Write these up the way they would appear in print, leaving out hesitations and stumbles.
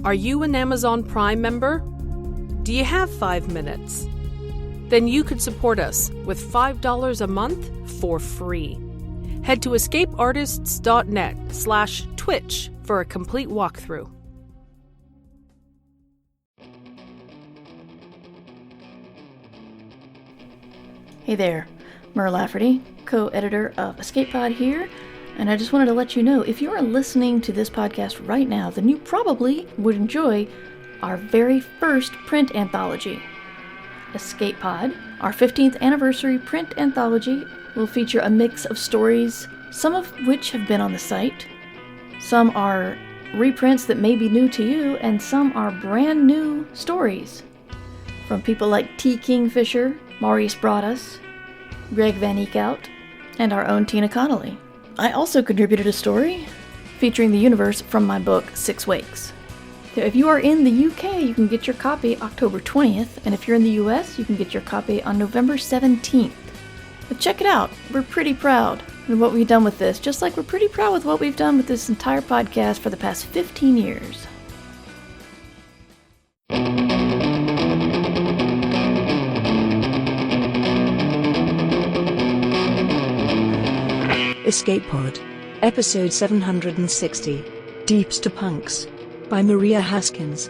Are you an Amazon Prime member? Do you have 5 minutes? Then you could support us with $5 a month for free. Head to escapeartists.net/Twitch for a complete walkthrough. Hey there, Mer Lafferty, co-editor of Escape Pod here, and I just wanted to let you know, if you are listening to this podcast right now, then you probably would enjoy our very first print anthology. Escape Pod, our 15th anniversary print anthology, will feature a mix of stories, some of which have been on the site. Some are reprints that may be new to you, and some are brand new stories from people like T. Kingfisher, Maurice Broaddus, Greg Van Eekhout, and our own Tina Connolly. I also contributed a story featuring the universe from my book, 6 Wakes. So if you are in the UK, you can get your copy October 20th, and if you're in the US, you can get your copy on November 17th. But check it out. We're pretty proud of what we've done with this, just like we're pretty proud with what we've done with this entire podcast for the past 15 years. Escape Pod, Episode 760, Deepster Punks, by Maria Haskins.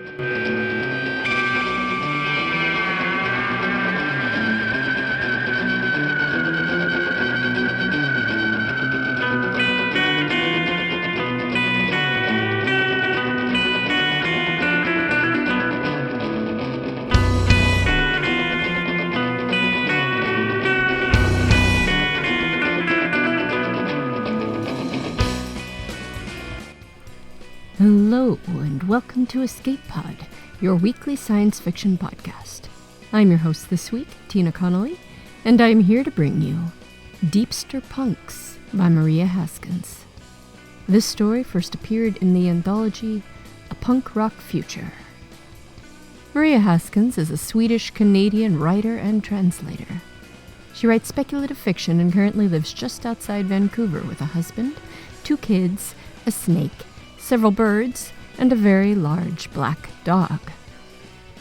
Hello, and welcome to Escape Pod, your weekly science fiction podcast. I'm your host this week, Tina Connolly, and I'm here to bring you Deepster Punks by Maria Haskins. This story first appeared in the anthology A Punk Rock Future. Maria Haskins is a Swedish-Canadian writer and translator. She writes speculative fiction and currently lives just outside Vancouver with a husband, 2 kids, a snake, several birds, and a very large black dog.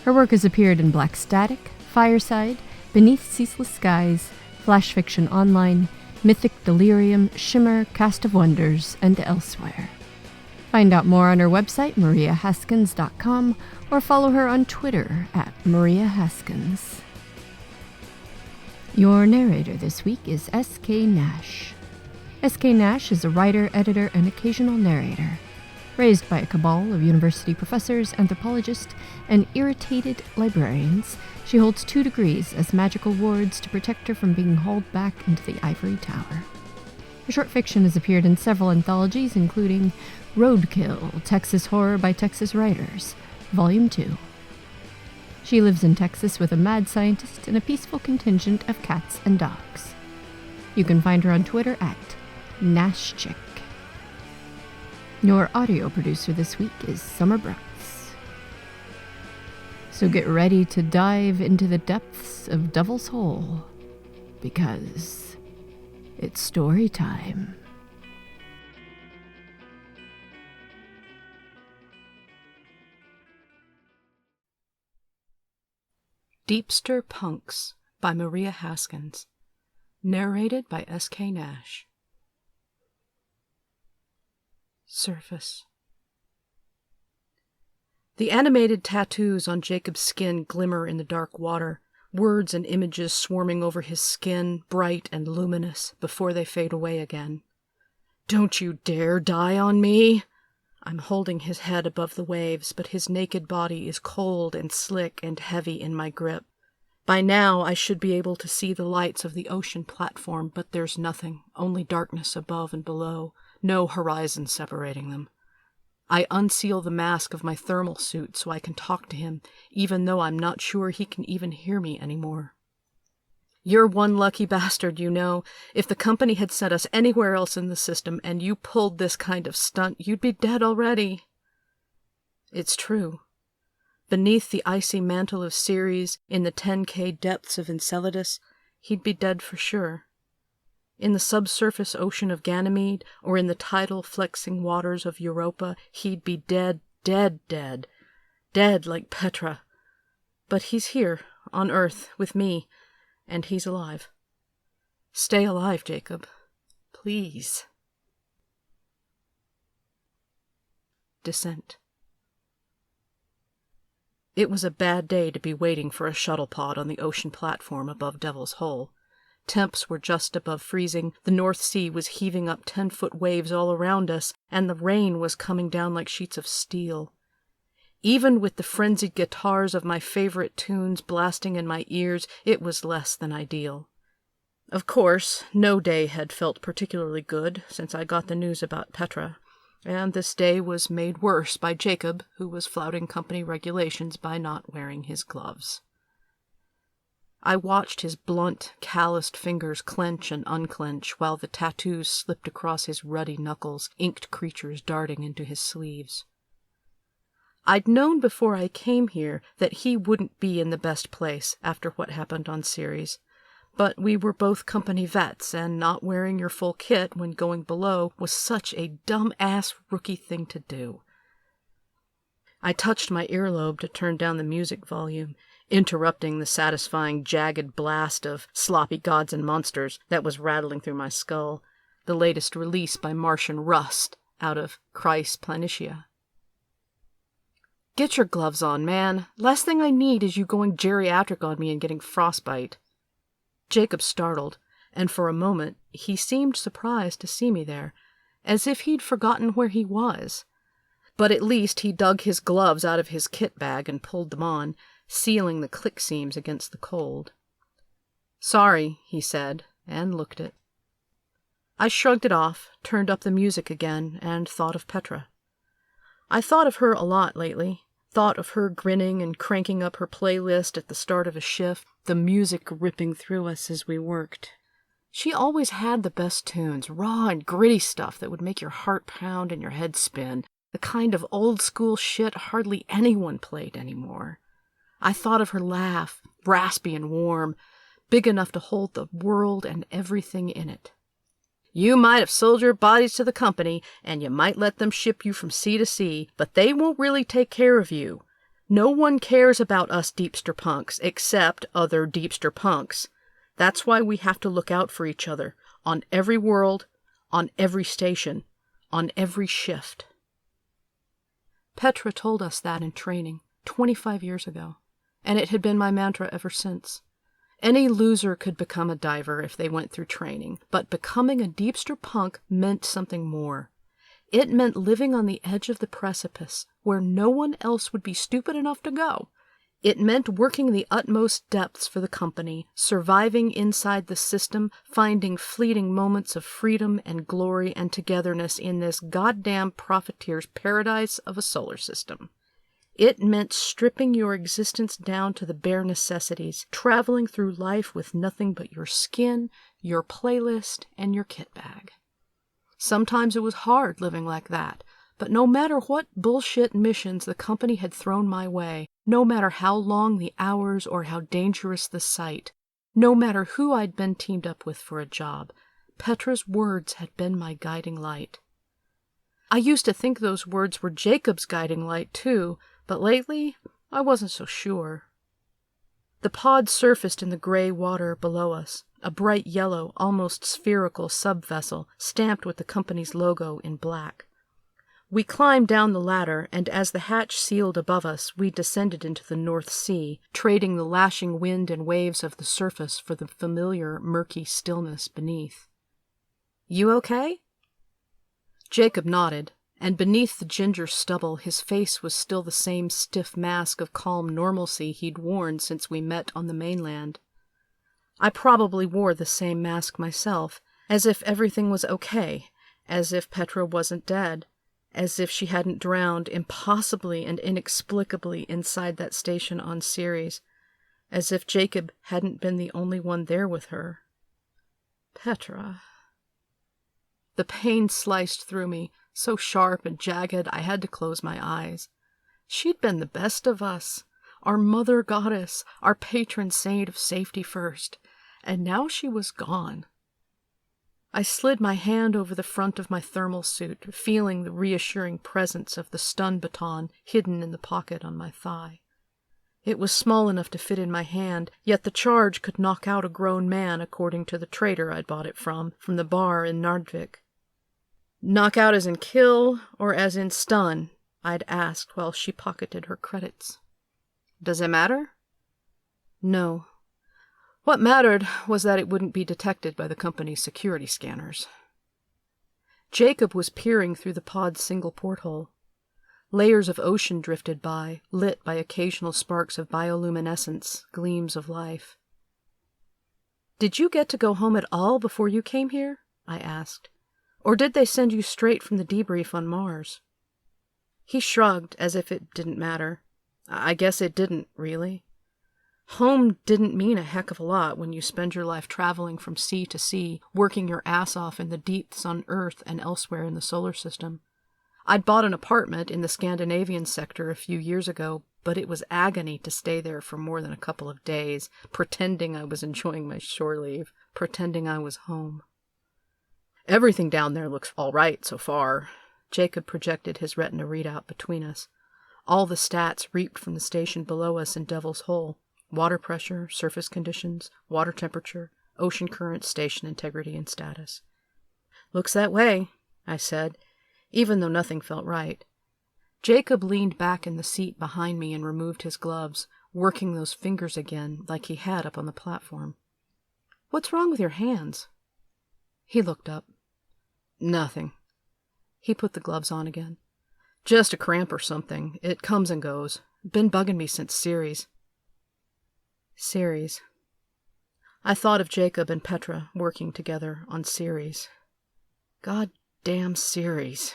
Her work has appeared in Black Static, Fireside, Beneath Ceaseless Skies, Flash Fiction Online, Mythic Delirium, Shimmer, Cast of Wonders, and elsewhere. Find out more on her website, mariahaskins.com, or follow her on Twitter at Maria Haskins. Your narrator this week is S.K. Nash. S.K. Nash is a writer, editor, and occasional narrator. Raised by a cabal of university professors, anthropologists, and irritated librarians, she holds 2 degrees as magical wards to protect her from being hauled back into the ivory tower. Her short fiction has appeared in several anthologies, including Roadkill, Texas Horror by Texas Writers, Volume 2. She lives in Texas with a mad scientist and a peaceful contingent of cats and dogs. You can find her on Twitter at NashChick. Your audio producer this week is Summer Brooks. So get ready to dive into the depths of Devil's Hole, because it's story time. Deepster Punks by Maria Haskins. Narrated by S.K. Nash. Surface. The animated tattoos on Jacob's skin glimmer in the dark water, words and images swarming over his skin, bright and luminous, before they fade away again. "Don't you dare die on me!" I'm holding his head above the waves, but his naked body is cold and slick and heavy in my grip. By now I should be able to see the lights of the ocean platform, but there's nothing, only darkness above and below, no horizon separating them. I unseal the mask of my thermal suit so I can talk to him, even though I'm not sure he can even hear me anymore. "You're one lucky bastard, you know. If the company had sent us anywhere else in the system and you pulled this kind of stunt, you'd be dead already." It's true. Beneath the icy mantle of Ceres, in the 10K depths of Enceladus, he'd be dead for sure. In the subsurface ocean of Ganymede, or in the tidal flexing waters of Europa, he'd be dead, dead, dead. dead like Petra. But he's here, on Earth, with me, and he's alive. Stay alive, Jacob. Please. Descent. It was a bad day to be waiting for a shuttle pod on the ocean platform above Devil's Hole. Temps were just above freezing, the North Sea was heaving up 10-foot waves all around us, and the rain was coming down like sheets of steel. Even with the frenzied guitars of my favorite tunes blasting in my ears, it was less than ideal. Of course, no day had felt particularly good since I got the news about Petra, and this day was made worse by Jacob, who was flouting company regulations by not wearing his gloves. I watched his blunt, calloused fingers clench and unclench while the tattoos slipped across his ruddy knuckles, inked creatures darting into his sleeves. I'd known before I came here that he wouldn't be in the best place after what happened on Ceres, but we were both company vets, and not wearing your full kit when going below was such a dumb-ass rookie thing to do. I touched my earlobe to turn down the music volume, interrupting the satisfying jagged blast of Sloppy Gods and Monsters that was rattling through my skull, the latest release by Martian Rust out of Christ Planitia. Get your gloves on, man. Last thing I need is you going geriatric on me and getting frostbite. Jacob startled, and for a moment he seemed surprised to see me there, as if he'd forgotten where he was. But at least he dug his gloves out of his kit bag and pulled them on, sealing the click seams against the cold. Sorry, he said, and looked it. I shrugged it off, turned up the music again, and thought of Petra. I thought of her a lot lately. Thought of her grinning and cranking up her playlist at the start of a shift, the music ripping through us as we worked. She always had the best tunes, raw and gritty stuff that would make your heart pound and your head spin, the kind of old-school shit hardly anyone played anymore. I thought of her laugh, raspy and warm, big enough to hold the world and everything in it. You might have sold your bodies to the company, and you might let them ship you from sea to sea, but they won't really take care of you. No one cares about us Deepster punks, except other Deepster punks. That's why we have to look out for each other, on every world, on every station, on every shift. Petra told us that in training, 25 years ago, and it had been my mantra ever since. Any loser could become a diver if they went through training, but becoming a Deepster punk meant something more. It meant living on the edge of the precipice, where no one else would be stupid enough to go. It meant working the utmost depths for the company, surviving inside the system, finding fleeting moments of freedom and glory and togetherness in this goddamn profiteer's paradise of a solar system. It meant stripping your existence down to the bare necessities, traveling through life with nothing but your skin, your playlist, and your kit bag. Sometimes it was hard living like that, but no matter what bullshit missions the company had thrown my way, no matter how long the hours or how dangerous the sight, no matter who I'd been teamed up with for a job, Petra's words had been my guiding light. I used to think those words were Jacob's guiding light, too, but lately, I wasn't so sure. The pod surfaced in the gray water below us, a bright yellow, almost spherical sub-vessel stamped with the company's logo in black. We climbed down the ladder, and as the hatch sealed above us, we descended into the North Sea, trading the lashing wind and waves of the surface for the familiar, murky stillness beneath. You okay? Jacob nodded. And beneath the ginger stubble, his face was still the same stiff mask of calm normalcy he'd worn since we met on the mainland. I probably wore the same mask myself, as if everything was okay, as if Petra wasn't dead, as if she hadn't drowned impossibly and inexplicably inside that station on Ceres, as if Jacob hadn't been the only one there with her. Petra. The pain sliced through me, so sharp and jagged I had to close my eyes. She'd been the best of us, our mother goddess, our patron saint of safety first, and now she was gone. I slid my hand over the front of my thermal suit, feeling the reassuring presence of the stun baton hidden in the pocket on my thigh. It was small enough to fit in my hand, yet the charge could knock out a grown man, according to the trader I'd bought it from the bar in Nardvik. Knock out as in kill, or as in stun? I'd asked while she pocketed her credits. Does it matter? No. What mattered was that it wouldn't be detected by the company's security scanners. Jacob was peering through the pod's single porthole. Layers of ocean drifted by, lit by occasional sparks of bioluminescence, gleams of life. Did you get to go home at all before you came here? I asked. Or did they send you straight from the debrief on Mars? He shrugged as if it didn't matter. I guess it didn't, really. Home didn't mean a heck of a lot when you spend your life traveling from sea to sea, working your ass off in the deeps on Earth and elsewhere in the solar system. I'd bought an apartment in the Scandinavian sector a few years ago, but it was agony to stay there for more than a couple of days, pretending I was enjoying my shore leave, pretending I was home. Everything down there looks all right so far. Jacob projected his retina readout between us. All the stats reaped from the station below us in Devil's Hole. Water pressure, surface conditions, water temperature, ocean current, station integrity, and status. Looks that way, I said, even though nothing felt right. Jacob leaned back in the seat behind me and removed his gloves, working those fingers again like he had up on the platform. What's wrong with your hands? He looked up. Nothing. He put the gloves on again. Just a cramp or something. It comes and goes. Been bugging me since Ceres. Ceres. I thought of Jacob and Petra working together on Ceres. Goddamn Ceres.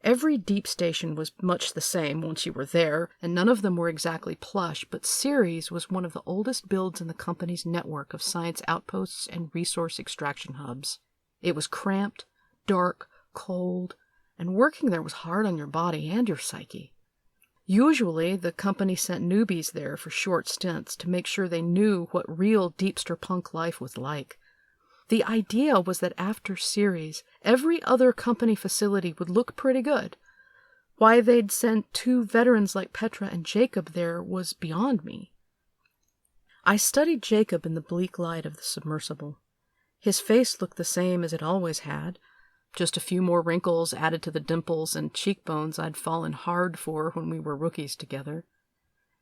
Every deep station was much the same once you were there, and none of them were exactly plush, but Ceres was one of the oldest builds in the company's network of science outposts and resource extraction hubs. It was cramped, dark, cold, and working there was hard on your body and your psyche. Usually, the company sent newbies there for short stints to make sure they knew what real Deepster punk life was like. The idea was that after Ceres, every other company facility would look pretty good. Why they'd sent 2 veterans like Petra and Jacob there was beyond me. I studied Jacob in the bleak light of the submersible. His face looked the same as it always had, just a few more wrinkles added to the dimples and cheekbones I'd fallen hard for when we were rookies together.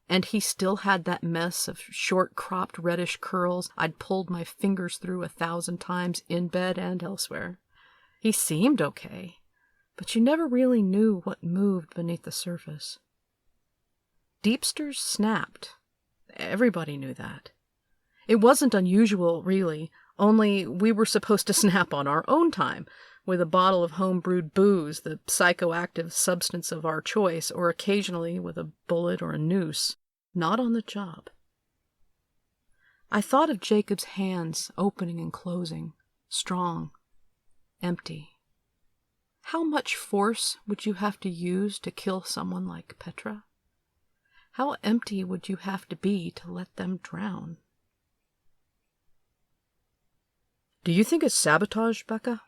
And he still had that mess of short-cropped reddish curls I'd pulled my fingers through 1,000 times in bed and elsewhere. He seemed okay, but you never really knew what moved beneath the surface. Deepsters snapped. Everybody knew that. It wasn't unusual, really, only we were supposed to snap on our own time, with a bottle of home-brewed booze, the psychoactive substance of our choice, or occasionally with a bullet or a noose, not on the job. I thought of Jacob's hands opening and closing, strong, empty. How much force would you have to use to kill someone like Petra? How empty would you have to be to let them drown? Do you think it's sabotage, Becca?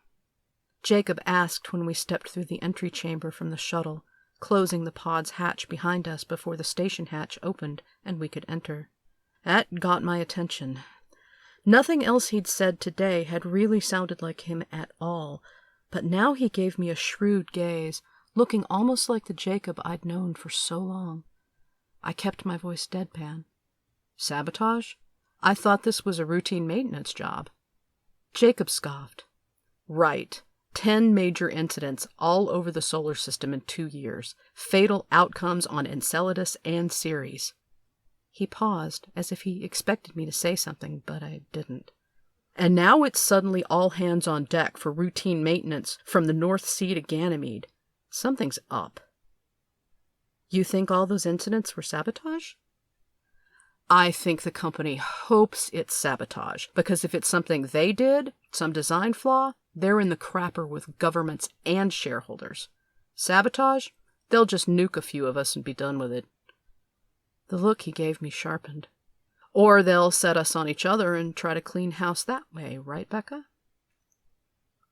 Jacob asked when we stepped through the entry chamber from the shuttle, closing the pod's hatch behind us before the station hatch opened and we could enter. That got my attention. Nothing else he'd said today had really sounded like him at all, but now he gave me a shrewd gaze, looking almost like the Jacob I'd known for so long. I kept my voice deadpan. Sabotage? I thought this was a routine maintenance job. Jacob scoffed. Right. 10 major incidents all over the solar system in 2 years. Fatal outcomes on Enceladus and Ceres. He paused, as if he expected me to say something, but I didn't. And now it's suddenly all hands on deck for routine maintenance from the North Sea to Ganymede. Something's up. You think all those incidents were sabotage? I think the company hopes it's sabotage, because if it's something they did, some design flaw, they're in the crapper with governments and shareholders. Sabotage? They'll just nuke a few of us and be done with it. The look he gave me sharpened. Or they'll set us on each other and try to clean house that way, right, Becca?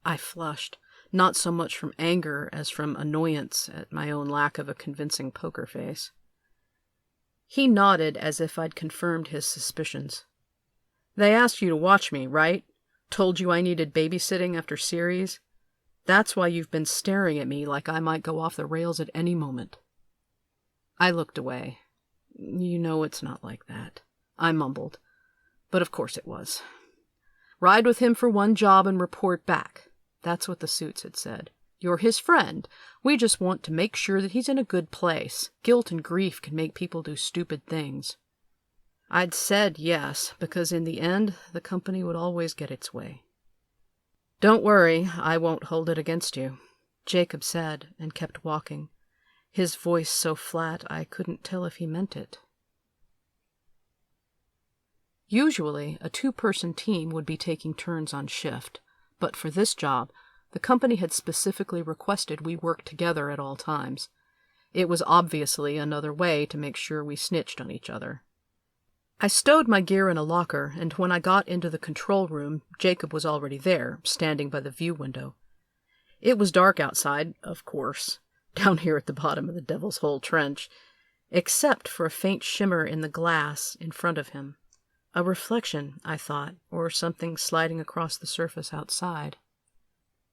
I flushed, not so much from anger as from annoyance at my own lack of a convincing poker face. He nodded as if I'd confirmed his suspicions. They asked you to watch me, right? Told you I needed babysitting after series? That's why you've been staring at me like I might go off the rails at any moment. I looked away. You know it's not like that, I mumbled. But of course it was. Ride with him for one job and report back. That's what the suits had said. You're his friend. We just want to make sure that he's in a good place. Guilt and grief can make people do stupid things. I'd said yes, because in the end, the company would always get its way. Don't worry, I won't hold it against you, Jacob said, and kept walking, his voice so flat I couldn't tell if he meant it. Usually, a 2-person team would be taking turns on shift, but for this job, the company had specifically requested we work together at all times. It was obviously another way to make sure we snitched on each other. I stowed my gear in a locker, and when I got into the control room, Jacob was already there, standing by the view window. It was dark outside, of course, down here at the bottom of the Devil's Hole Trench, except for a faint shimmer in the glass in front of him. A reflection, I thought, or something sliding across the surface outside.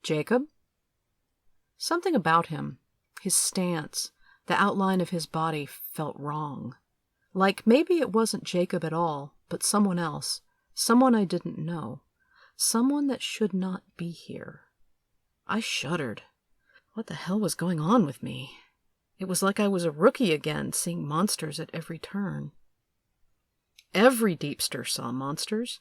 Jacob? Something about him, his stance, the outline of his body felt wrong. Like maybe it wasn't Jacob at all, but someone else, someone I didn't know, someone that should not be here. I shuddered. What the hell was going on with me? It was like I was a rookie again, seeing monsters at every turn. Every Deepster saw monsters.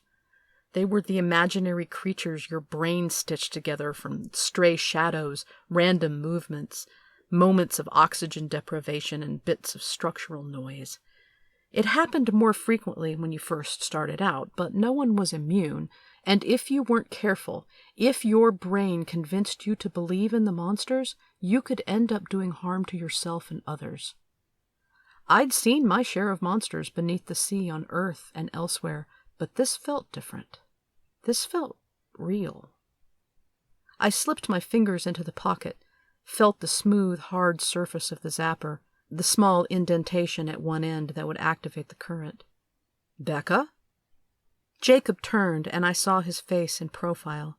They were the imaginary creatures your brain stitched together from stray shadows, random movements, moments of oxygen deprivation, and bits of structural noise. It happened more frequently when you first started out, but no one was immune, and if you weren't careful, if your brain convinced you to believe in the monsters, you could end up doing harm to yourself and others. I'd seen my share of monsters beneath the sea on Earth and elsewhere, but this felt different. This felt real. I slipped my fingers into the pocket, felt the smooth, hard surface of the zapper, the small indentation at one end that would activate the current. Becca? Jacob turned, and I saw his face in profile.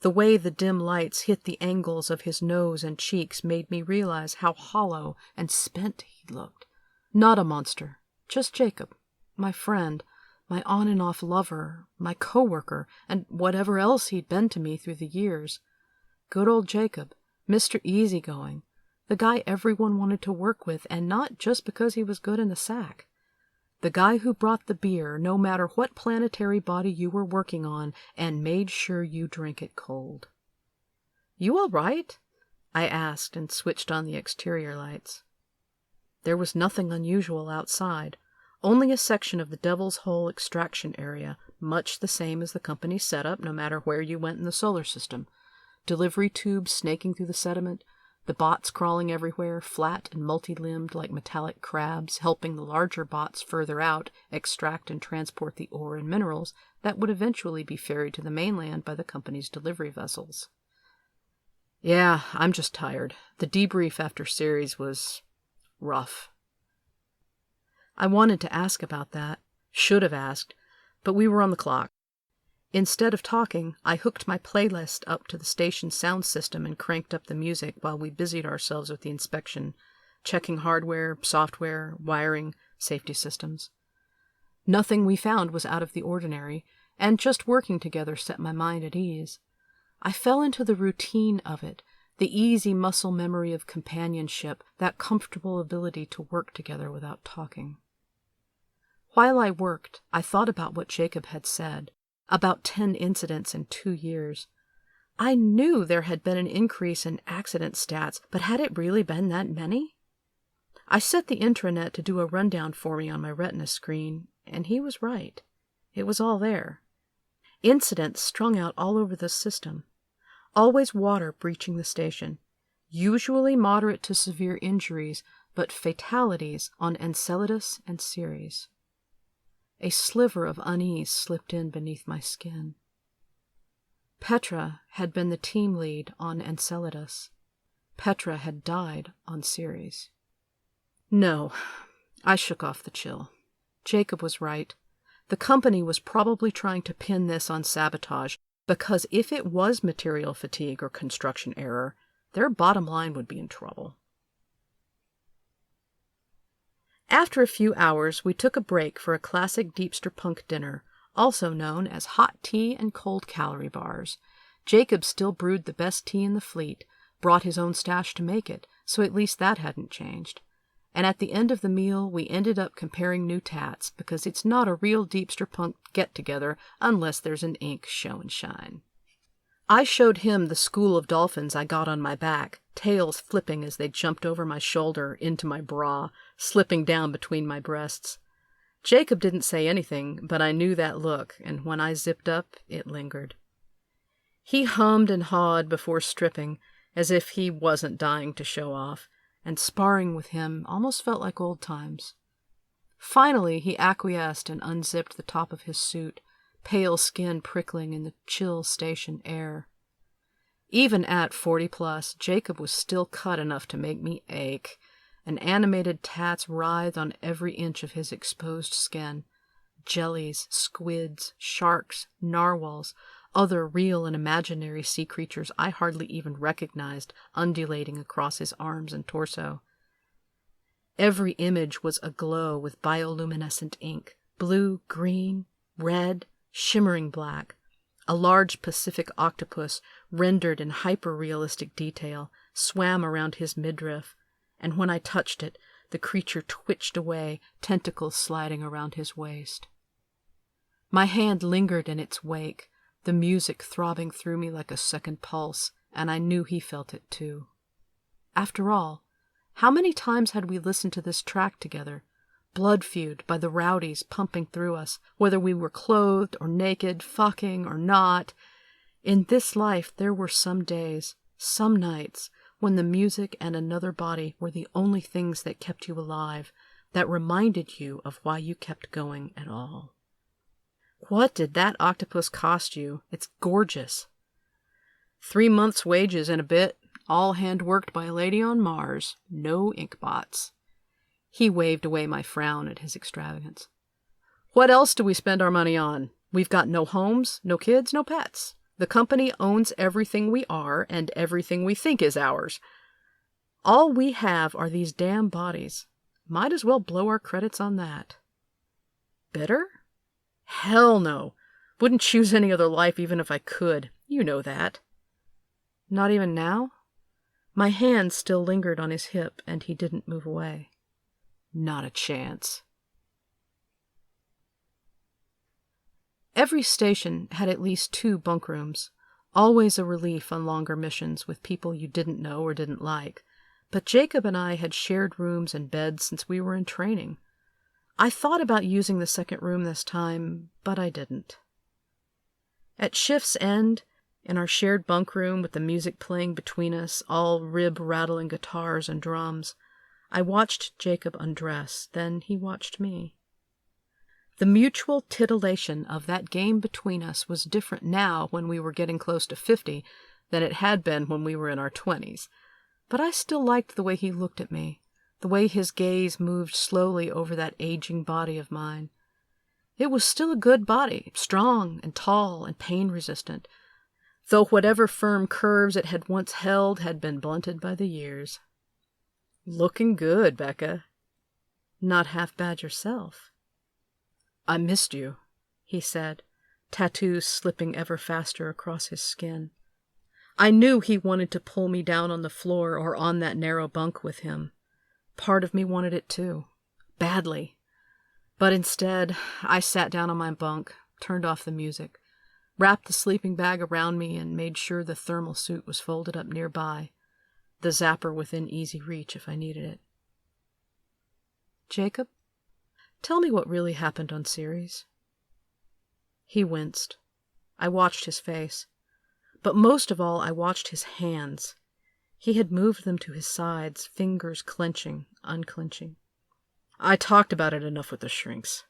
The way the dim lights hit the angles of his nose and cheeks made me realize how hollow and spent he looked. Not a monster, just Jacob, my friend, my on-and-off lover, my co-worker, and whatever else he'd been to me through the years. Good old Jacob, Mr. Easygoing, the guy everyone wanted to work with, and not just because he was good in the sack. The guy who brought the beer, no matter what planetary body you were working on, and made sure you drank it cold. You all right? I asked, and switched on the exterior lights. There was nothing unusual outside, only a section of the Devil's Hole extraction area, much the same as the company's setup, no matter where you went in the solar system. Delivery tubes snaking through the sediment, the bots crawling everywhere, flat and multi-limbed like metallic crabs, helping the larger bots further out extract and transport the ore and minerals that would eventually be ferried to the mainland by the company's delivery vessels. Yeah, I'm just tired. The debrief after series was rough. I wanted to ask about that, should have asked, but we were on the clock. Instead of talking, I hooked my playlist up to the station's sound system and cranked up the music while we busied ourselves with the inspection, checking hardware, software, wiring, safety systems. Nothing we found was out of the ordinary, and just working together set my mind at ease. I fell into the routine of it, the easy muscle memory of companionship, that comfortable ability to work together without talking. While I worked, I thought about what Jacob had said, about 10 incidents in 2 years. I knew there had been an increase in accident stats, but had it really been that many? I set the intranet to do a rundown for me on my retina screen, and he was right. It was all there. Incidents strung out all over the system. Always water breaching the station. Usually moderate to severe injuries, but fatalities on Enceladus and Ceres. A sliver of unease slipped in beneath my skin. Petra had been the team lead on Enceladus. Petra had died on Ceres. No, I shook off the chill. Jacob was right. The company was probably trying to pin this on sabotage, because if it was material fatigue or construction error, their bottom line would be in trouble. After a few hours, we took a break for a classic Deepster punk dinner, also known as hot tea and cold calorie bars. Jacob still brewed the best tea in the fleet, brought his own stash to make it, so at least that hadn't changed. And at the end of the meal, we ended up comparing new tats, because it's not a real Deepster punk get-together unless there's an ink show and shine. I showed him the school of dolphins I got on my back, tails flipping as they jumped over my shoulder into my bra, slipping down between my breasts. Jacob didn't say anything, but I knew that look, and when I zipped up, it lingered. He hummed and hawed before stripping, as if he wasn't dying to show off, and sparring with him almost felt like old times. Finally, he acquiesced and unzipped the top of his suit, pale skin prickling in the chill station air. Even at 40+, Jacob was still cut enough to make me ache, and animated tats writhed on every inch of his exposed skin. Jellies, squids, sharks, narwhals, other real and imaginary sea creatures I hardly even recognized undulating across his arms and torso. Every image was aglow with bioluminescent ink, blue, green, red, shimmering black. A large Pacific octopus, rendered in hyper-realistic detail, swam around his midriff, and when I touched it, the creature twitched away, tentacles sliding around his waist. My hand lingered in its wake, the music throbbing through me like a second pulse, and I knew he felt it too. After all, how many times had we listened to this track together? Blood feud by the rowdies pumping through us, whether we were clothed or naked, fucking or not. In this life there were some days, some nights, when the music and another body were the only things that kept you alive, that reminded you of why you kept going at all. What did that octopus cost you? It's gorgeous. 3 months' wages and a bit, all hand-worked by a lady on Mars, no inkbots. He waved away my frown at his extravagance. What else do we spend our money on? We've got no homes, no kids, no pets. The company owns everything we are and everything we think is ours. All we have are these damn bodies. Might as well blow our credits on that. Bitter? Hell no. Wouldn't choose any other life even if I could. You know that. Not even now? My hand still lingered on his hip, and he didn't move away. Not a chance. Every station had at least 2 bunk rooms, always a relief on longer missions with people you didn't know or didn't like, but Jacob and I had shared rooms and beds since we were in training. I thought about using the second room this time, but I didn't. At shift's end, in our shared bunk room with the music playing between us, all rib-rattling guitars and drums, I watched Jacob undress, then he watched me. The mutual titillation of that game between us was different now when we were getting close to 50 than it had been when we were in our 20s, but I still liked the way he looked at me, the way his gaze moved slowly over that aging body of mine. It was still a good body, strong and tall and pain-resistant, though whatever firm curves it had once held had been blunted by the years. Looking good, Becca. Not half bad yourself. I missed you, he said, tattoos slipping ever faster across his skin. I knew he wanted to pull me down on the floor or on that narrow bunk with him. Part of me wanted it too, badly. But instead, I sat down on my bunk, turned off the music, wrapped the sleeping bag around me, and made sure the thermal suit was folded up nearby, the zapper within easy reach if I needed it. Jacob, tell me what really happened on Ceres. He winced. I watched his face. But most of all, I watched his hands. He had moved them to his sides, fingers clenching, unclenching. I talked about it enough with the shrinks.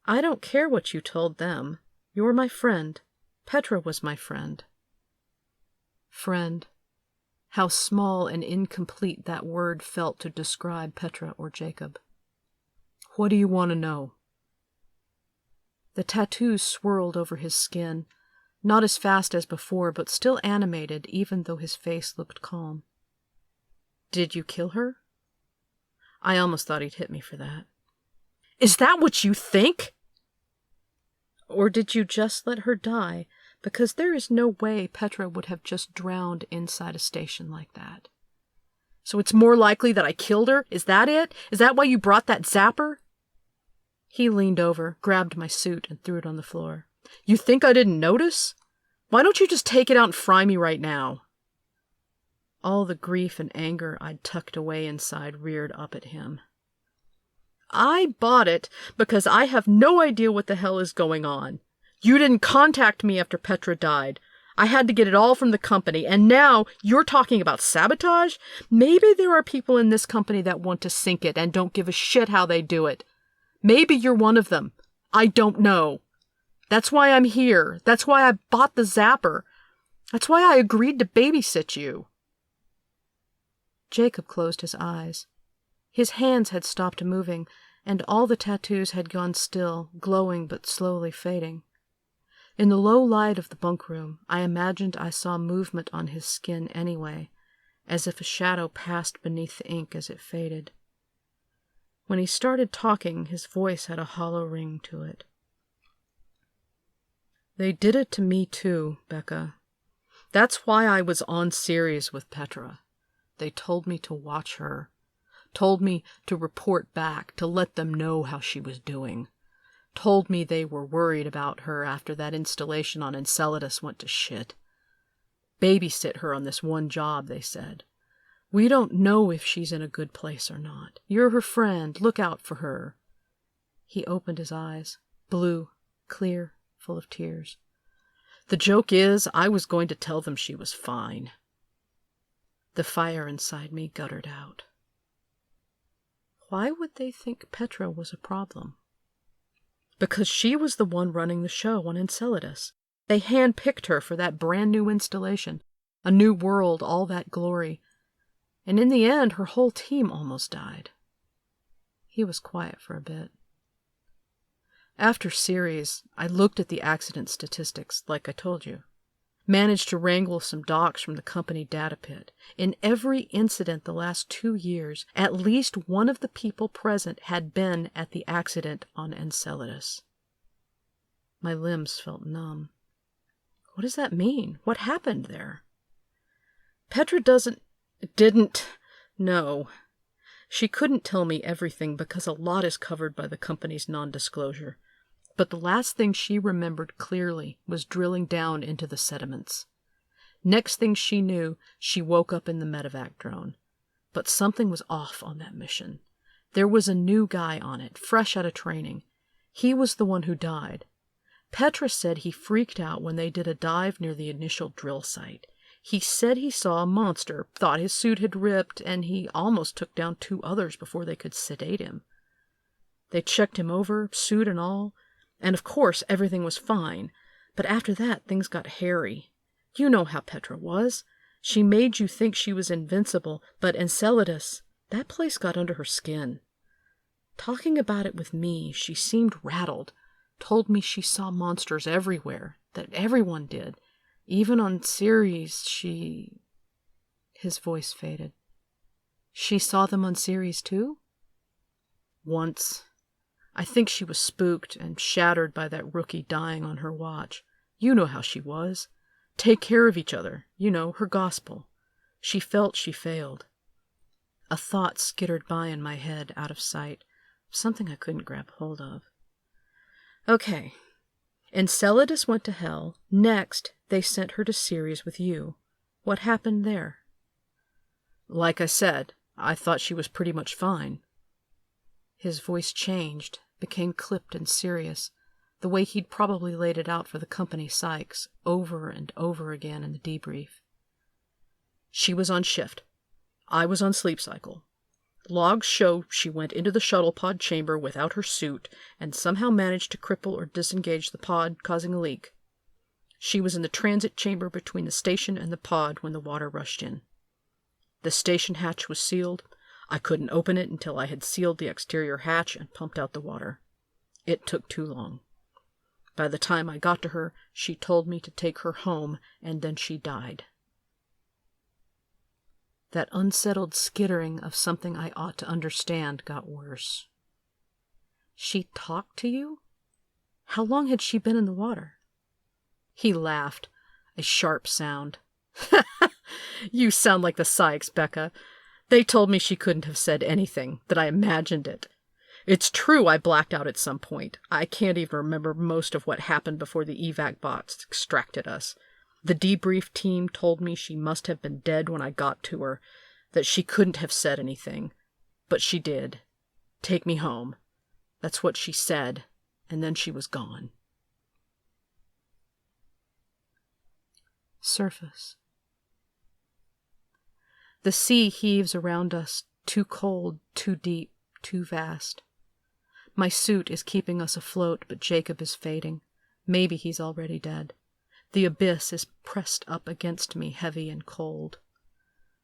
I don't care what you told them. You're my friend. Petra was my friend. Friend. How small and incomplete that word felt to describe Petra or Jacob. What do you want to know? The tattoos swirled over his skin, not as fast as before, but still animated even though his face looked calm. Did you kill her? I almost thought he'd hit me for that. Is that what you think? Or did you just let her die? Because there is no way Petra would have just drowned inside a station like that. So it's more likely that I killed her? Is that it? Is that why you brought that zapper? He leaned over, grabbed my suit, and threw it on the floor. You think I didn't notice? Why don't you just take it out and fry me right now? All the grief and anger I'd tucked away inside reared up at him. I bought it because I have no idea what the hell is going on. You didn't contact me after Petra died. I had to get it all from the company, and now you're talking about sabotage? Maybe there are people in this company that want to sink it and don't give a shit how they do it. Maybe you're one of them. I don't know. That's why I'm here. That's why I bought the zapper. That's why I agreed to babysit you. Jacob closed his eyes. His hands had stopped moving, and all the tattoos had gone still, glowing but slowly fading. In the low light of the bunk room, I imagined I saw movement on his skin anyway, as if a shadow passed beneath the ink as it faded. When he started talking, his voice had a hollow ring to it. They did it to me too, Becca. That's why I was on series with Petra. They told me to watch her. Told me to report back, to let them know how she was doing. Told me they were worried about her after that installation on Enceladus went to shit. Babysit her on this one job, they said. We don't know if she's in a good place or not. You're her friend. Look out for her. He opened his eyes, blue, clear, full of tears. The joke is, I was going to tell them she was fine. The fire inside me guttered out. Why would they think Petra was a problem? Because she was the one running the show on Enceladus. They handpicked her for that brand new installation, a new world, all that glory. And in the end, her whole team almost died. He was quiet for a bit. After series, I looked at the accident statistics, like I told you. Managed to wrangle some docs from the company data pit. In every incident the last 2 years, at least one of the people present had been at the accident on Enceladus. My limbs felt numb. What does that mean? What happened there? Petra didn't know. She couldn't tell me everything because a lot is covered by the company's non-disclosure. But the last thing she remembered clearly was drilling down into the sediments. Next thing she knew, she woke up in the medevac drone. But something was off on that mission. There was a new guy on it, fresh out of training. He was the one who died. Petra said he freaked out when they did a dive near the initial drill site. He said he saw a monster, thought his suit had ripped, and he almost took down 2 others before they could sedate him. They checked him over, suit and all, and of course everything was fine, but after that things got hairy. You know how Petra was. She made you think she was invincible, but Enceladus, that place got under her skin. Talking about it with me, she seemed rattled, told me she saw monsters everywhere, that everyone did. Even on Ceres, His voice faded. She saw them on Ceres too? Once. I think she was spooked and shattered by that rookie dying on her watch. You know how she was. Take care of each other. You know, her gospel. She felt she failed. A thought skittered by in my head, out of sight. Something I couldn't grab hold of. Okay. Enceladus went to hell. Next, they sent her to Ceres with you. What happened there? Like I said, I thought she was pretty much fine. His voice changed, became clipped and serious, the way he'd probably laid it out for the company psychs, over and over again in the debrief. She was on shift. I was on sleep cycle. Logs show she went into the shuttle pod chamber without her suit and somehow managed to cripple or disengage the pod, causing a leak. She was in the transit chamber between the station and the pod when the water rushed in. The station hatch was sealed. I couldn't open it until I had sealed the exterior hatch and pumped out the water. It took too long. By the time I got to her, she told me to take her home, and then she died. That unsettled skittering of something I ought to understand got worse. She talked to you? How long had she been in the water? He laughed, a sharp sound. You sound like the Sykes, Becca. They told me she couldn't have said anything, that I imagined it. It's true I blacked out at some point. I can't even remember most of what happened before the evac bots extracted us. The debrief team told me she must have been dead when I got to her, that she couldn't have said anything. But she did. Take me home. That's what she said, and then she was gone. Surface. The sea heaves around us, too cold, too deep, too vast. My suit is keeping us afloat, but Jacob is fading. Maybe he's already dead. The abyss is pressed up against me, heavy and cold.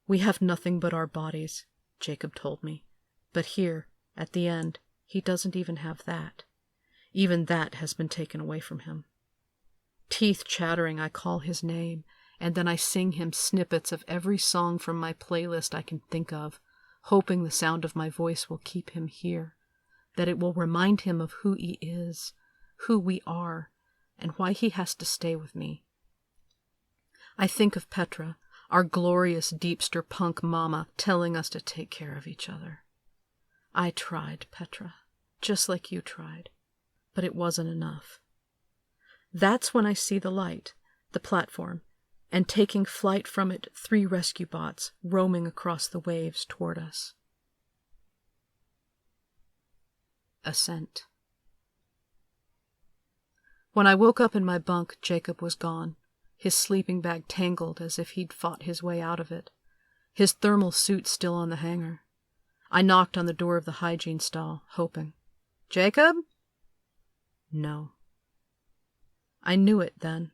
We have nothing but our bodies, Jacob told me. But here, at the end, he doesn't even have that. Even that has been taken away from him. Teeth chattering, I call his name, and then I sing him snippets of every song from my playlist I can think of, hoping the sound of my voice will keep him here, that it will remind him of who he is, who we are, and why he has to stay with me. I think of Petra, our glorious Deepster punk mama, telling us to take care of each other. I tried, Petra, just like you tried, but it wasn't enough. That's when I see the light, the platform, and taking flight from it 3 rescue bots roaming across the waves toward us. Ascent. When I woke up in my bunk, Jacob was gone, his sleeping bag tangled as if he'd fought his way out of it, his thermal suit still on the hanger. I knocked on the door of the hygiene stall, hoping. Jacob? No. I knew it then.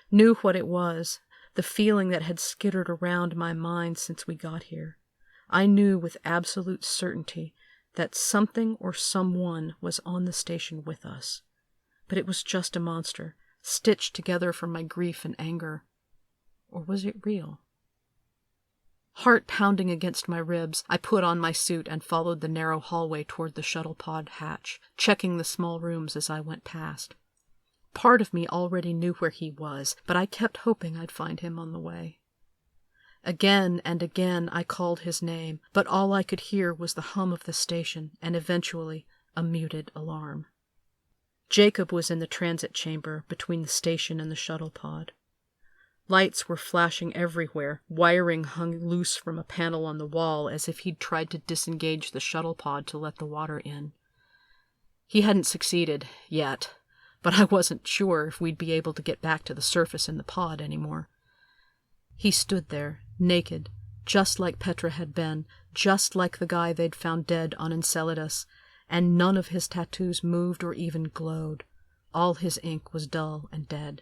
Knew what it was, the feeling that had skittered around my mind since we got here. I knew with absolute certainty that something or someone was on the station with us. But it was just a monster, stitched together from my grief and anger. Or was it real? Heart pounding against my ribs, I put on my suit and followed the narrow hallway toward the shuttle pod hatch, checking the small rooms as I went past. Part of me already knew where he was, but I kept hoping I'd find him on the way. Again and again I called his name, but all I could hear was the hum of the station and eventually a muted alarm. Jacob was in the transit chamber between the station and the shuttle pod. Lights were flashing everywhere, wiring hung loose from a panel on the wall as if he'd tried to disengage the shuttle pod to let the water in. He hadn't succeeded, yet, but I wasn't sure if we'd be able to get back to the surface in the pod anymore. He stood there, naked, just like Petra had been, just like the guy they'd found dead on Enceladus, and none of his tattoos moved or even glowed. All his ink was dull and dead.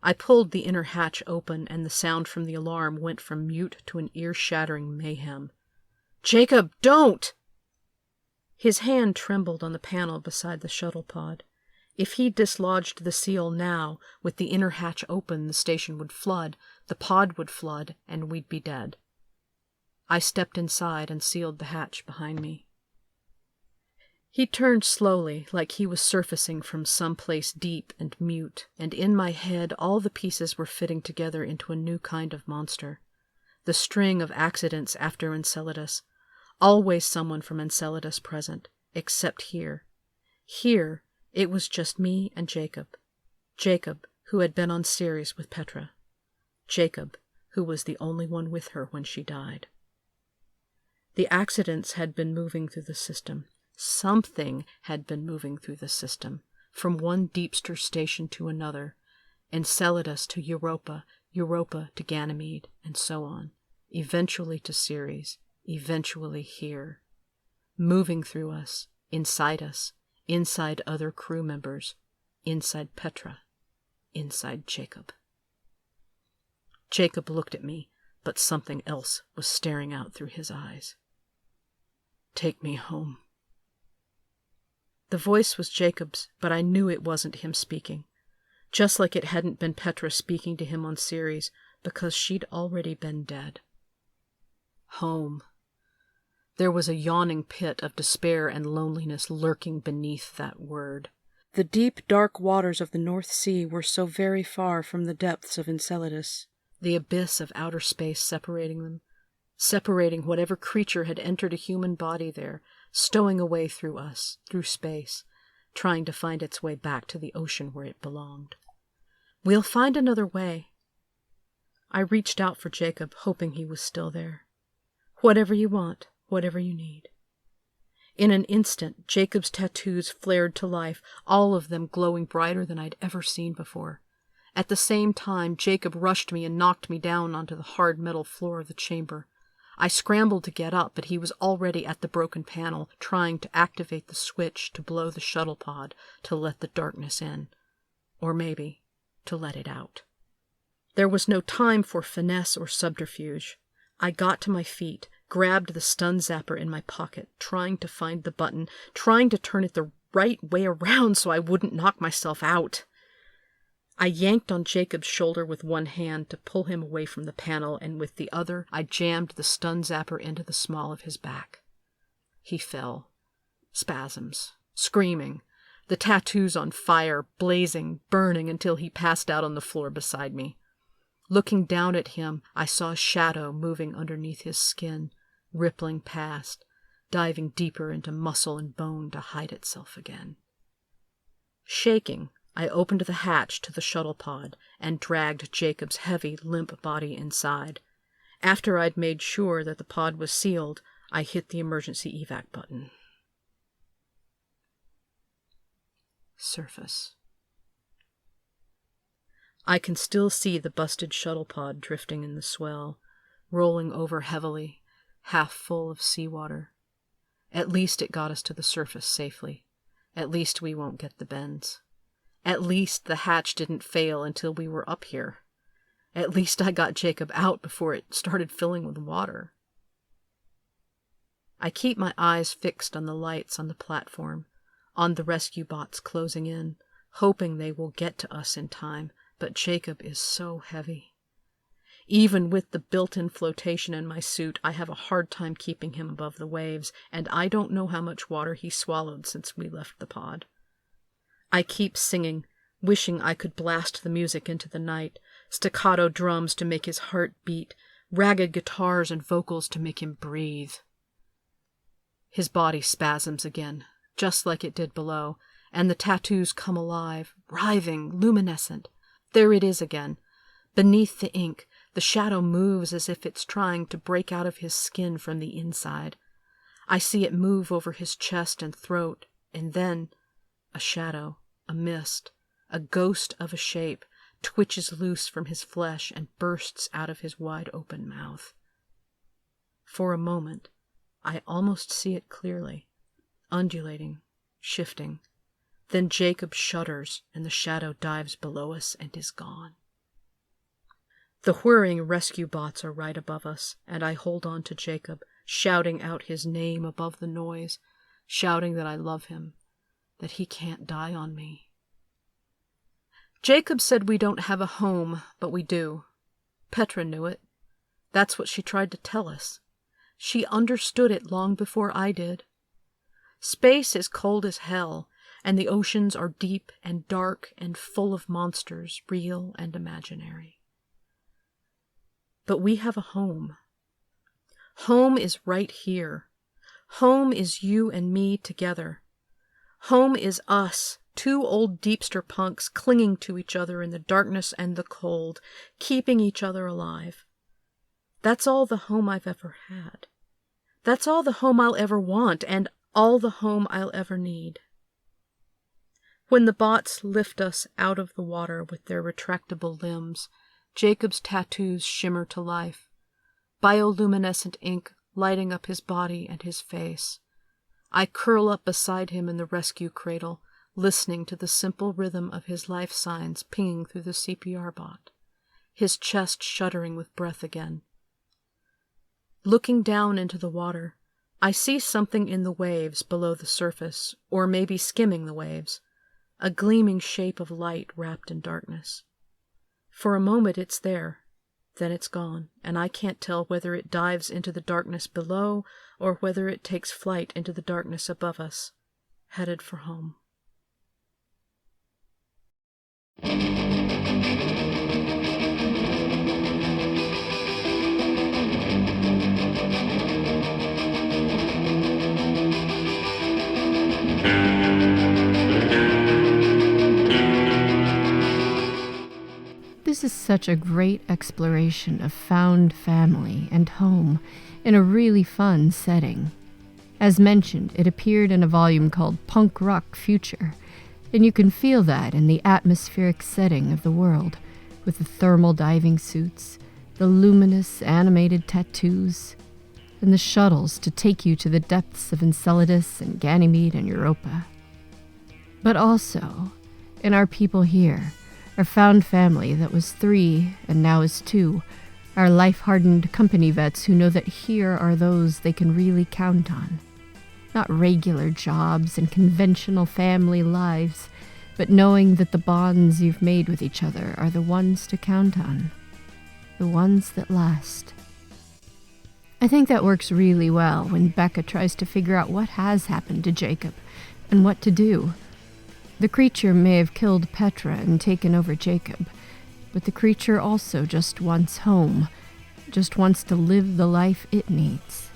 I pulled the inner hatch open, and the sound from the alarm went from mute to an ear-shattering mayhem. "Jacob, don't!" His hand trembled on the panel beside the shuttle pod. If he dislodged the seal now, with the inner hatch open, the station would flood, the pod would flood, and we'd be dead. I stepped inside and sealed the hatch behind me. He turned slowly, like he was surfacing from some place deep and mute, and in my head all the pieces were fitting together into a new kind of monster. The string of accidents after Enceladus. Always someone from Enceladus present, except here. Here, it was just me and Jacob. Jacob, who had been on Ceres with Petra. Jacob, who was the only one with her when she died. The accidents had been moving through the system. Something had been moving through the system, from one Deepster station to another, Enceladus to Europa, Europa to Ganymede, and so on, eventually to Ceres, eventually here. Moving through us, inside other crew members, inside Petra, inside Jacob. Jacob looked at me, but something else was staring out through his eyes. "Take me home." The voice was Jacob's, but I knew it wasn't him speaking, just like it hadn't been Petra speaking to him on Ceres, because she'd already been dead. Home. There was a yawning pit of despair and loneliness lurking beneath that word. The deep, dark waters of the North Sea were so very far from the depths of Enceladus, the abyss of outer space separating them, separating whatever creature had entered a human body there, stowing away through us, through space, trying to find its way back to the ocean where it belonged. "We'll find another way." I reached out for Jacob, hoping he was still there. "Whatever you want, whatever you need." In an instant, Jacob's tattoos flared to life, all of them glowing brighter than I'd ever seen before. At the same time, Jacob rushed me and knocked me down onto the hard metal floor of the chamber. I scrambled to get up, but he was already at the broken panel, trying to activate the switch to blow the shuttle pod to let the darkness in. Or maybe, to let it out. There was no time for finesse or subterfuge. I got to my feet, grabbed the stun zapper in my pocket, trying to find the button, trying to turn it the right way around so I wouldn't knock myself out. I yanked on Jacob's shoulder with one hand to pull him away from the panel, and with the other I jammed the stun zapper into the small of his back. He fell. Spasms. Screaming. The tattoos on fire, blazing, burning until he passed out on the floor beside me. Looking down at him, I saw a shadow moving underneath his skin, rippling past, diving deeper into muscle and bone to hide itself again. Shaking, I opened the hatch to the shuttle pod and dragged Jacob's heavy, limp body inside. After I'd made sure that the pod was sealed, I hit the emergency evac button. Surface. I can still see the busted shuttle pod drifting in the swell, rolling over heavily, half full of seawater. At least it got us to the surface safely. At least we won't get the bends. At least the hatch didn't fail until we were up here. At least I got Jacob out before it started filling with water. I keep my eyes fixed on the lights on the platform, on the rescue bots closing in, hoping they will get to us in time, but Jacob is so heavy. Even with the built-in flotation in my suit, I have a hard time keeping him above the waves, and I don't know how much water he swallowed since we left the pod. I keep singing, wishing I could blast the music into the night, staccato drums to make his heart beat, ragged guitars and vocals to make him breathe. His body spasms again, just like it did below, and the tattoos come alive, writhing, luminescent. There it is again. Beneath the ink, the shadow moves as if it's trying to break out of his skin from the inside. I see it move over his chest and throat, and then a shadow, a mist, a ghost of a shape, twitches loose from his flesh and bursts out of his wide-open mouth. For a moment, I almost see it clearly, undulating, shifting. Then Jacob shudders, and the shadow dives below us and is gone. The whirring rescue bots are right above us, and I hold on to Jacob, shouting out his name above the noise, shouting that I love him, that he can't die on me. Jacob said we don't have a home, but we do. Petra knew it. That's what she tried to tell us. She understood it long before I did. Space is cold as hell, and the oceans are deep and dark and full of monsters, real and imaginary. But we have a home. Home is right here. Home is you and me together. Home is us, two old Deepster punks clinging to each other in the darkness and the cold, keeping each other alive. That's all the home I've ever had. That's all the home I'll ever want, and all the home I'll ever need. When the bots lift us out of the water with their retractable limbs, Jacob's tattoos shimmer to life, bioluminescent ink lighting up his body and his face. I curl up beside him in the rescue cradle, listening to the simple rhythm of his life signs pinging through the CPR bot, his chest shuddering with breath again. Looking down into the water, I see something in the waves below the surface, or maybe skimming the waves, a gleaming shape of light wrapped in darkness. For a moment it's there, then it's gone, and I can't tell whether it dives into the darkness below or whether it takes flight into the darkness above us, headed for home. This is such a great exploration of found family and home in a really fun setting. As mentioned, it appeared in a volume called Punk Rock Future, and you can feel that in the atmospheric setting of the world, with the thermal diving suits, the luminous animated tattoos, and the shuttles to take you to the depths of Enceladus and Ganymede and Europa. But also, in our people here, our found family that was 3 and now is 2, our life-hardened company vets who know that here are those they can really count on. Not regular jobs and conventional family lives, but knowing that the bonds you've made with each other are the ones to count on, the ones that last. I think that works really well when Becca tries to figure out what has happened to Jacob and what to do. The creature may have killed Petra and taken over Jacob, but the creature also just wants home, just wants to live the life it needs.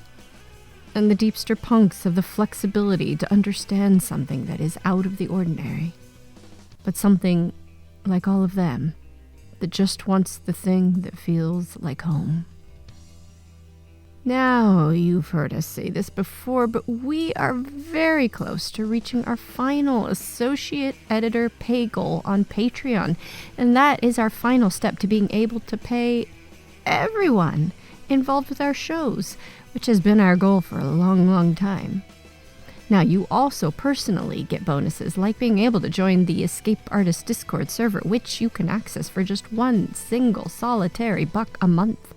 And the Deepster punks have the flexibility to understand something that is out of the ordinary, but something, like all of them, that just wants the thing that feels like home. Now, you've heard us say this before, but we are very close to reaching our final associate editor pay goal on Patreon, and that is our final step to being able to pay everyone involved with our shows, which has been our goal for a long, long time. Now, you also personally get bonuses, like being able to join the Escape Artist Discord server, which you can access for just one single solitary $1 a month.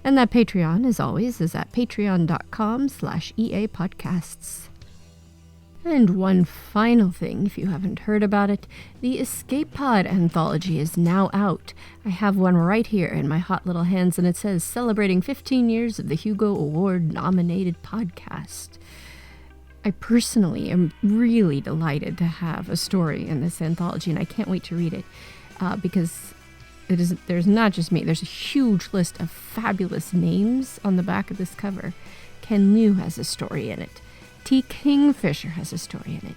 And that Patreon, as always, is at patreon.com/EAPodcasts. And one final thing, if you haven't heard about it, the Escape Pod anthology is now out. I have one right here in my hot little hands, and it says, celebrating 15 years of the Hugo Award-nominated podcast. I personally am really delighted to have a story in this anthology, and I can't wait to read it, because there's not just me. There's a huge list of fabulous names on the back of this cover. Ken Liu has a story in it. T. Kingfisher has a story in it.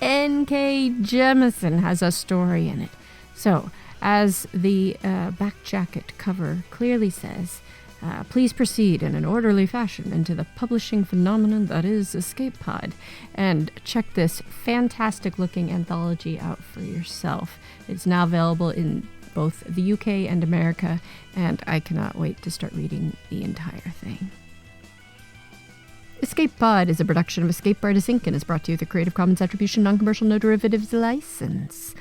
N.K. Jemisin has a story in it. So, as the back jacket cover clearly says, please proceed in an orderly fashion into the publishing phenomenon that is Escape Pod, and check this fantastic-looking anthology out for yourself. It's now available in both the UK and America, and I cannot wait to start reading the entire thing. Escape Pod is a production of Escape Artists Inc. and is brought to you with a Creative Commons Attribution Non-Commercial No Derivatives license.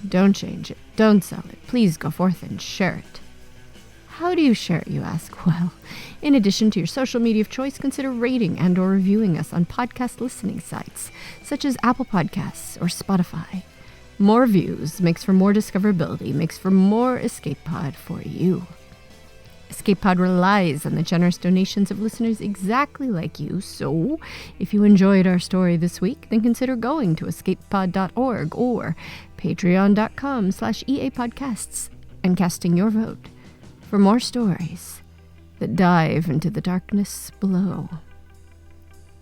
Don't change it. Don't sell it. Please go forth and share it. How do you share it, you ask? Well, in addition to your social media of choice, consider rating and or reviewing us on podcast listening sites, such as Apple Podcasts or Spotify. More views makes for more discoverability, makes for more Escape Pod for you. Escape Pod relies on the generous donations of listeners exactly like you, so if you enjoyed our story this week, then consider going to escapepod.org or patreon.com/EAPodcasts and casting your vote for more stories that dive into the darkness below.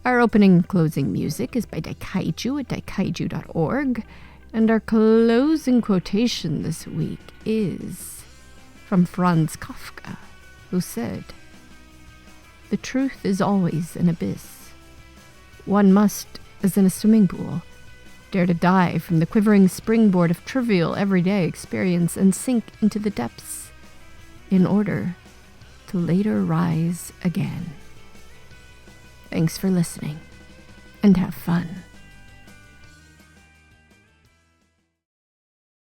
Our opening and closing music is by Daikaiju at daikaiju.org. And our closing quotation this week is from Franz Kafka, who said, "The truth is always an abyss. One must, as in a swimming pool, dare to dive from the quivering springboard of trivial everyday experience and sink into the depths in order to later rise again." Thanks for listening, and have fun.